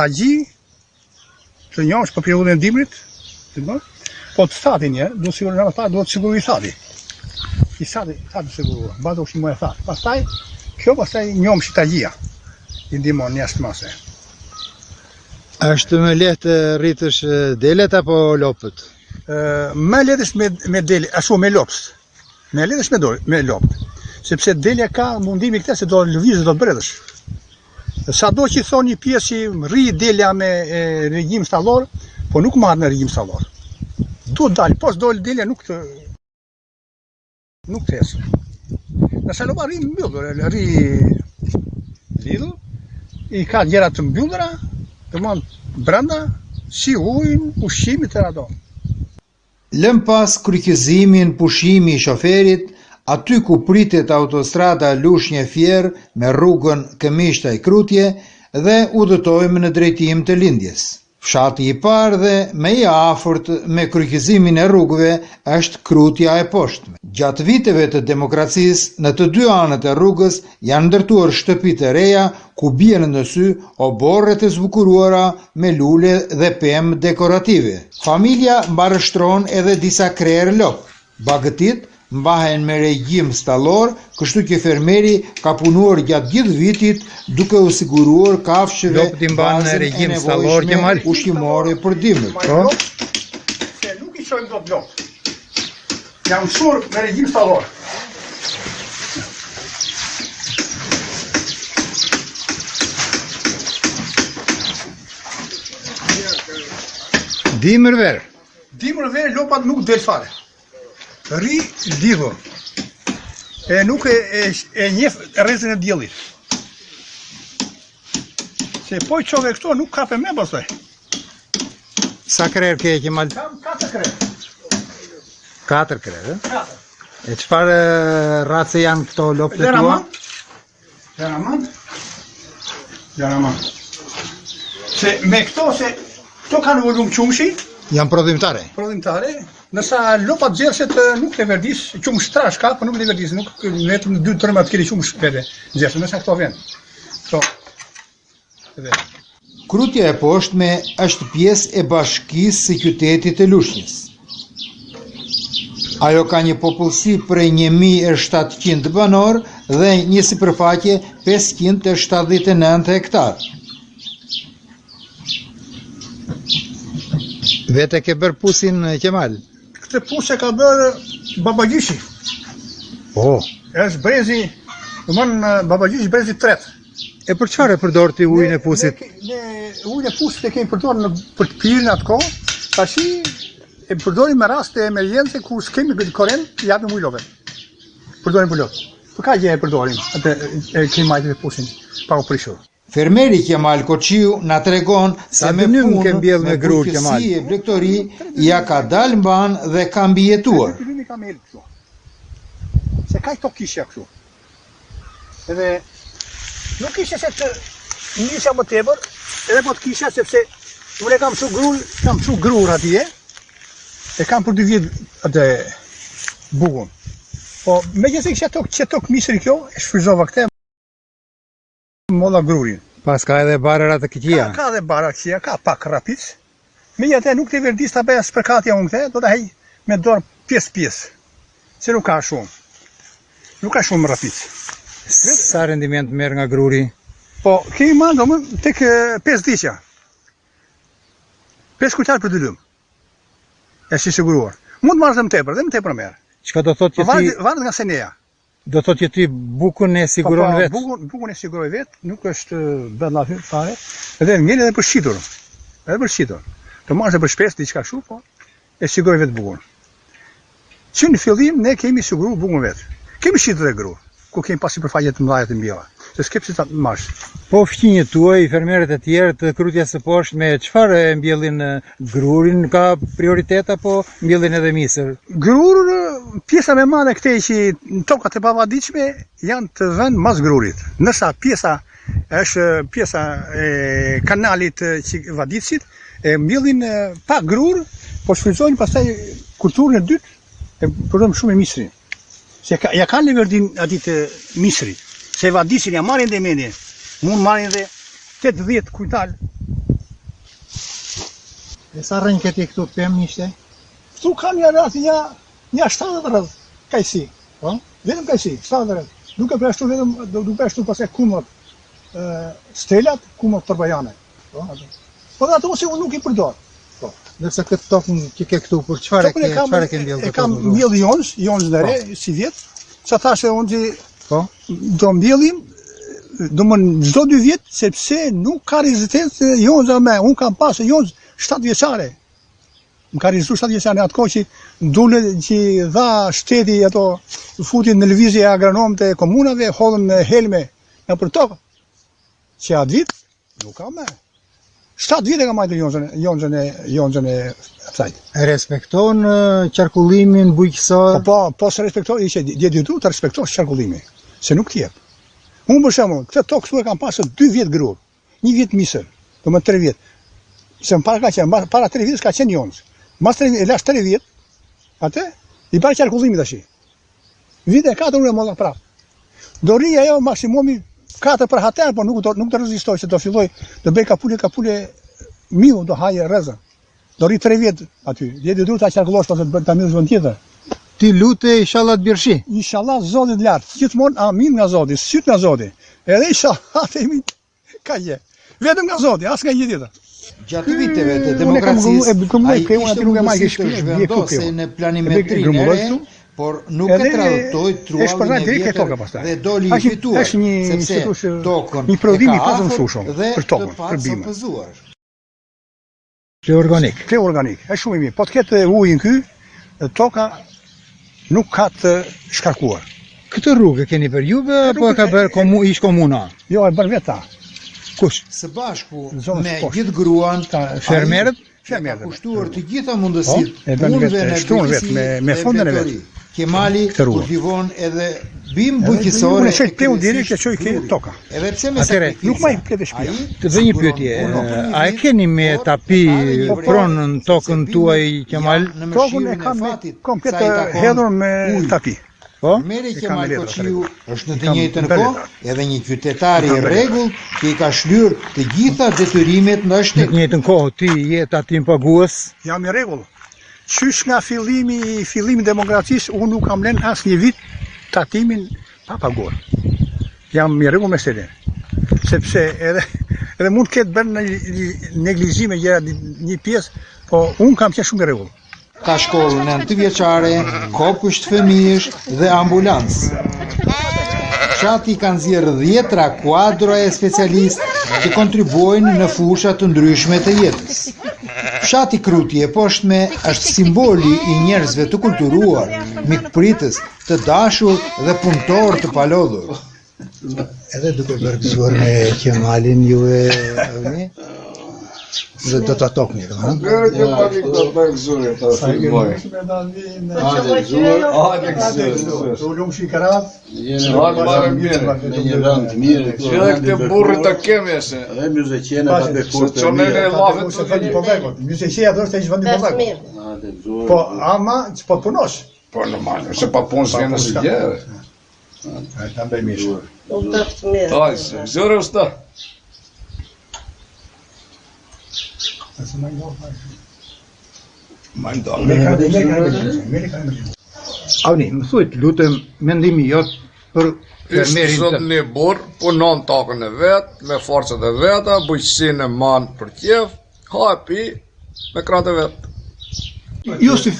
shtagji, të njohësh për periudhën e dimrit, po të thati një, do të siguru i thati. I thati siguru, bado është një e thati. Pastaj njohëm shtagjia, i ndihmon një ashtë mase. Është më lehtë rritësh delet apo lopët? Më lehtë është me dele, ashtu me lopës. Me lehtë është me lopët. Sepse delja ka mundimi këtë se do lëvizë, do të bredhësh. Sa do që i thonë një pjesë që rri delja me regjim stallor, po nuk marrë në regjim stallor. Duhet dalë, pas dole delja nuk të esë. Nëse lopa rri mbyllur, rri lidhur, i ka gjëra të mbyllura, të mund brenda, si ujin, ushqimit e ato. Lëm pas kryqëzimin pushimi i shoferit, aty ku pritet autostrada Lushnjë-Fier me rrugën Këmishtaj-Krutje dhe udhëtojmë në drejtim të lindjes. Fshati i parë dhe më i afërt me kryqëzimin e rrugëve është Krutja e Poshtme. Gjatë viteve të demokracisë, në të dy anët e rrugës janë ndërtuar shtëpi të reja ku bien në sy oborre të zbukuruara me lule dhe pemë dekorative. Familja mbarështron edhe disa krerë lop. Bagëtit mbahen me regjim stallor, kështu që fermeri ka punuar gjatë gjithë vitit duke u siguruar kafshëve bazën e nevojshme ushqimore për dimër. Se nuk i shojmë dot lop. Jam mësuar me regjim stallor. Dimër ver. Dimër ver lopat nuk del fare. Rri lidhur. E nuk e njeh rrezën e diellit. Se po i çove këto nuk kape me pastaj. Sa krerë ke Kemal? Kam 4 krerë. 4 krerë, ë? 4. E çfarë race janë këto lopët e tua? Jaraman. Se me këto kanë volum qumshi. Janë prodhimtare. Nësa lopat gjerset nuk të verdis, qumë shtrash ka, për nuk të verdis, nuk vetëm në 2-3 kili qumë vete gjerset, nësa këto vend. Krutja e Poshtme është pjesë e bashkisë së qytetit të Lushnjës. Ajo ka një popullsi prej 1700 banor dhe një sipërfaqe 579 hektar. Vete ke bërë pusin, Kemal? Këtë pusë ka bërë babagjyshi. Është brezi, babagjyshi brezi 3. E për çfarë e përdor ti ujin e pusit? Ujin e pusit e kemi përdorur për të pirë në atë kohë, tashi e përdorim me raste e emergjence ku s'kemi korrent, japim ujë lopëve. Përdorim për lopë. Për ka gjë e përdorim, atë e kemi majtë e pusin pa u prishur. Fermeri Kemal Koçiu na tregon se me punë me burgjësi e blegtori ja ka dalë mban dhe ka mbijetuar. Se ka këto kishja kështu. Edhe nuk ishte se të nisja më tepër, edhe po të kisha sepse unë kam çu grur atje. E kam për 2 vjet atë bugun. Po megjithëse kisha tok misri kjo, e shfryzova këtë molla grurin. Pas ka edhe barëra të këqija. Ka edhe barëra këqija, ka pak rapic. Megjithatë nuk të verdis ta bëja spërkatja unë këtë, do ta hej me dorë pjesë. Se nuk ka shumë. Nuk ka shumë rapic. Sa rendiment merr nga gruri? Po, kemi marrë domethënë tek 5 diqja. 5 kujtar për 2 lum. Është i siguruar. Mund të marrësh më tepër merr. Çka do thotë që ti varet nga seneja. Do thotë që ti bukun e siguron vetë. Bukun e siguroj vetë, nuk është bën aty fare. Edhe ngel edhe për shitur. Të marrësh për shpesë diçka kështu, po e siguroj vetë bukun. Që në fillim ne kemi siguruar bukun vetë. Kemi shitur e grua, ku kemi pas sipërfaqe të mëdha të mbjella. Se s'ke pse ta marrësh. Po fqinjet tuaj, fermerët e tjerë të Krutjes së Poshtme, çfarë e mbjellin grurin? Ka prioritet apo mbjellin edhe misër? Grur, pjesa më e madhe këtej që tokat e pavadiqme janë të vënë mas grurit. Nësa pjesa është pjesa e kanalit që vadicit, e mbjellin pa grur, po shfrytëzojnë pastaj kulturën e dytë, e përdorojnë shumë e misrin. Se ja kanë leverdin aty të misrit. Se vadicin ja marrin dhe mendje, mund marrin dhe 8-10 kujtal E sa rënjë këti këtu pëmë ishte? Këtu ka një 70 rrëdh kajsi. Po? Vetëm kajsi, 70 rrëdh. Duke përshtu vetëm, duke përshtu pas e kumët stelat, kumët përbajane. Po dhe ato se unë nuk I përdor. Nëse këtë tokën që ke këtu, për çfarë ke mbjellë e kam mbjellë jonës dhe re, si vjetë, sa thashe unë që do mbjellim, do më në çdo 2 vjetë, sepse nuk ka rezistencë jonëza me, unë kam pasë jonës 7 vjeçare. Më ka rezistu 7 vjeçare, atë kohë që dule që dha shteti ato futin në lëvizje agronomët e komunave, hodhën në helme në për tokë. Që atë vit, nuk ka me. 7 vite ka majtë jonëzën e thajt. E respekton qarkullimin bujqësor? Po se respekton, ishe djetë të respekton qarkullimi, se nuk t'jep. Unë për shembull, këtë tokë këtu e kam pasur 2 vjet grur, 1 vjet misër, do më 3 vjet. Se më para 3 vjetës ka qenë jonës. Mas 3 vjet, e lash 3 vjet, atë, I bara qarkullimi tash. Vite 4 unë e molla prapë. Do rri ajo maksimumi 4 për hater, por nuk të rezistoj, se do filloj, do bëj kapule miu, do haje rrezën. Do rri 3 vjet aty. Djetë duhet ta qarkullosh pas të ta mirësh vend tjetër. Ti lute inshallah të bjershi. Inshallah Zoti të lartë. Gjithmonë amin nga Zoti, syt nga Zoti. Edhe inshallah themi ka gjë. Vetëm nga Zoti, as nga gjë tjetër. Gjatë viteve të demokracisë, ai kishte mundësi të zhvendosej në planimetrinë e re, por nuk e tradhtoi truallin e vjetër dhe doli I fituar, sepse tokën një prodhim I pasur shumë për tokën, për bimën. Flë organik. Flë organik, është shumë I mirë. Po të ketë ujin ky, toka nuk ka të shkarkuar. Këtë rrugë keni për juve apo e ka bërë ish komuna? Jo, e bën vetë ta. Kush? Së bashku me gjithë gruan, fermerët, ka kushtuar të gjitha mundësitë punëve në bujqësi me fondën e vet. Kemali kultivon edhe bimë bujqësore. Unë shoj peu direkt që çoj ke toka. Edhe pse me sakrificë. Nuk më pletë shtëpia. Të dhe një pyetje, a e keni me tapi pronën tokën tuaj Kemal? Tokën e kam komplet hedhur me tapi. Po? Meri Kemal Koçiu është në të njëjtën kohë edhe një qytetar I rregullt që I ka shlyer të gjitha detyrimet ndaj shtetit. Në të njëjtën kohë ti je tatim pagues? Jam I rregull. Qysh nga fillimi demokracisë unë nuk kam lënë asnjë vit tatimin pa paguar. Jam I rregull me shtetin. Sepse edhe mund të ketë bërë në neglizhime gjëra një pjesë, po unë kam qenë shumë I rregull. Ka shkollën e 9 vjeçare, kopësht fëmijësh dhe ambulancë. Fshati ka nxjerrë 10 kuadra e specialistë që kontribuojnë në fusha të ndryshme të jetës. Fshati Krutje e Poshtme është simboli I njerëzve të kulturuar, mikpritës, të dashur dhe punëtor të palodhur. Edhe duke bërgëzuar me Kemalin ju e dhe do të tokni, ha? Kemali do të bërgëzuar ta filmoj. Hajde gëzuar. U lumë shikarat. Hajde marrë mirë. Në një vend mirë. Edhe këtë burrit të kemi se. Edhe muzeciena ka bekur të Çonë ne llafet Se fali po vekot. Muzejia do të ishte vendi po vekot. Hajde gëzuar. Po ama po punosh. Po normal, se pa punë s'vjen asgjë gjë. Ai ta bëj mirë. Hajde, gëzuar usta. Avni, më thuajt, lutem, mendimi jot për fermerin Sot një burr punon tokën e vet, me forcat e veta, bujqësinë e man për qef, hapi me kratë e vet. Ju si